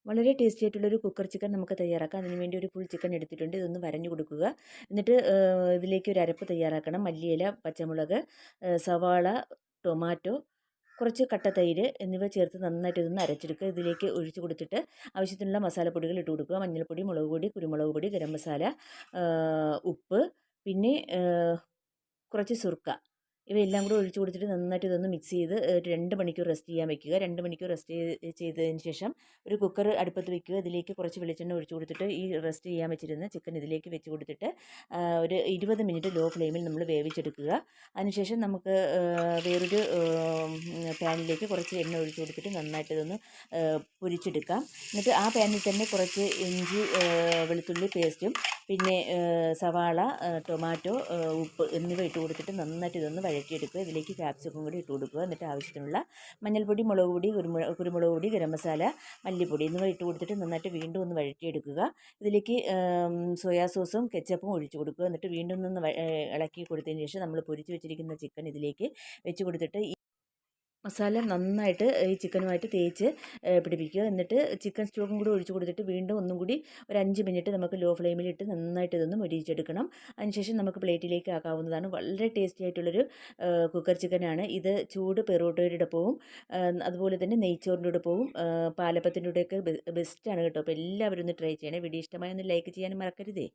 വളരെ ടേസ്റ്റി ആയിട്ടുള്ളൊരു cooker chicken നമുക്ക് തയ്യാറാക്കാം. അതിന് വേണ്ടി ഒരു ഫുൾ ചിക്കൻ എടുത്തിട്ടുണ്ട്. ഇതൊന്ന് വരഞ്ഞു കൊടുക്കുക. എന്നിട്ട് ഇതിലേക്ക് ഒരു അരപ്പ് തയ്യാറാക്കണം. മല്ലിയില, പച്ചമുളക്, സവാള, ടൊമാറ്റോ, കുറച്ച് കട്ട തൈര് എന്നിവ ചേർത്ത് നന്നായിട്ട് ഇതൊന്ന് അരച്ചെടുക്കുക. ഇതിലേക്ക് ഒഴിച്ച് കൊടുത്തിട്ട് ആവശ്യത്തിനുള്ള മസാലപ്പൊടികൾ ഇട്ട് കൊടുക്കുക. മഞ്ഞൾപ്പൊടി, മുളക് പൊടി, കുരുമുളക് പൊടി, ഗരം മസാല, ഉപ്പ്, പിന്നെ കുറച്ച് സുർക്ക ഇവയെല്ലാം കൂടി ഒഴിച്ച് കൊടുത്തിട്ട് നന്നായിട്ട് ഇതൊന്ന് മിക്സ് ചെയ്ത് ഒരു 2 മണിക്കൂർ റെസ്റ്റ് ചെയ്യാൻ വെക്കുക. 2 മണിക്കൂർ റെസ്റ്റ് ചെയ്തതിന് ശേഷം ഒരു കുക്കർ അടുപ്പത്ത് വെക്കുക. ഇതിലേക്ക് കുറച്ച് വെളിച്ചെണ്ണ ഒഴിച്ച് കൊടുത്തിട്ട് ഈ റെസ്റ്റ് ചെയ്യാൻ വെച്ചിരുന്ന ചിക്കൻ ഇതിലേക്ക് വെച്ച് കൊടുത്തിട്ട് ഒരു 20 മിനിറ്റ് ലോ ഫ്ലെയിമിൽ നമ്മൾ വേവിച്ചെടുക്കുക. അതിനുശേഷം നമുക്ക് വേറൊരു പാനിലേക്ക് കുറച്ച് എണ്ണ ഒഴിച്ച് കൊടുത്തിട്ട് നന്നായിട്ട് ഇതൊന്ന് പൊരിച്ചെടുക്കാം. എന്നിട്ട് ആ പാനിൽ തന്നെ കുറച്ച് ഇഞ്ചി വെളുത്തുള്ളി പേസ്റ്റും പിന്നെ സവാള, ടൊമാറ്റോ, ഉപ്പ് എന്നിവ ഇട്ട് കൊടുത്തിട്ട് നന്നായിട്ട് ഇതൊന്ന് വഴറ്റിയെടുക്കുക. ഇതിലേക്ക് ക്യാപ്സിക്കം കൂടി ഇട്ട് കൊടുക്കുക. എന്നിട്ട് ആവശ്യത്തിനുള്ള മഞ്ഞൾപ്പൊടി, മുളക് പൊടി, കുരുമുളക് പൊടി, ഗരം മസാല, മല്ലിപ്പൊടി എന്നിവ ഇട്ട് കൊടുത്തിട്ട് നന്നായിട്ട് വീണ്ടും ഒന്ന് വഴറ്റിയെടുക്കുക. ഇതിലേക്ക് സോയാ സോസും കെച്ചപ്പും ഒഴിച്ച് കൊടുക്കുക. എന്നിട്ട് വീണ്ടും ഒന്ന് ഇളക്കി കൊടുത്തതിന് ശേഷം നമ്മൾ പൊരിച്ച് വെച്ചിരിക്കുന്ന ചിക്കൻ ഇതിലേക്ക് വെച്ച് കൊടുത്തിട്ട് മസാല നന്നായിട്ട് ഈ ചിക്കനുമായിട്ട് തേച്ച് പിടിപ്പിക്കുക. എന്നിട്ട് ചിക്കൻ സ്റ്റോക്കും കൂടി ഒഴിച്ച് കൊടുത്തിട്ട് വീണ്ടും ഒന്നും കൂടി ഒരു 5 മിനിറ്റ് നമുക്ക് ലോ ഫ്ലെയിമിലിട്ട് നന്നായിട്ട് ഇതൊന്ന് മൊരിയിച്ചെടുക്കണം. അതിനുശേഷം നമുക്ക് പ്ലേറ്റിലേക്ക് ആക്കാവുന്നതാണ്. വളരെ ടേസ്റ്റി ആയിട്ടുള്ളൊരു കുക്കർ ചിക്കനാണ് ഇത്. ചൂട് പെറോട്ടയുടെ ഒപ്പവും അതുപോലെ തന്നെ നെയ്ച്ചോറിൻ്റെ ഒപ്പവും പാലപ്പത്തിൻ്റെ കൂടെയൊക്കെ ബെസ്റ്റാണ് കേട്ടോ. അപ്പോൾ എല്ലാവരും ഒന്ന് ട്രൈ ചെയ്യണേ. വീഡിയോ ഇഷ്ടമായി ഒന്ന് ലൈക്ക് ചെയ്യാനും മറക്കരുതേ.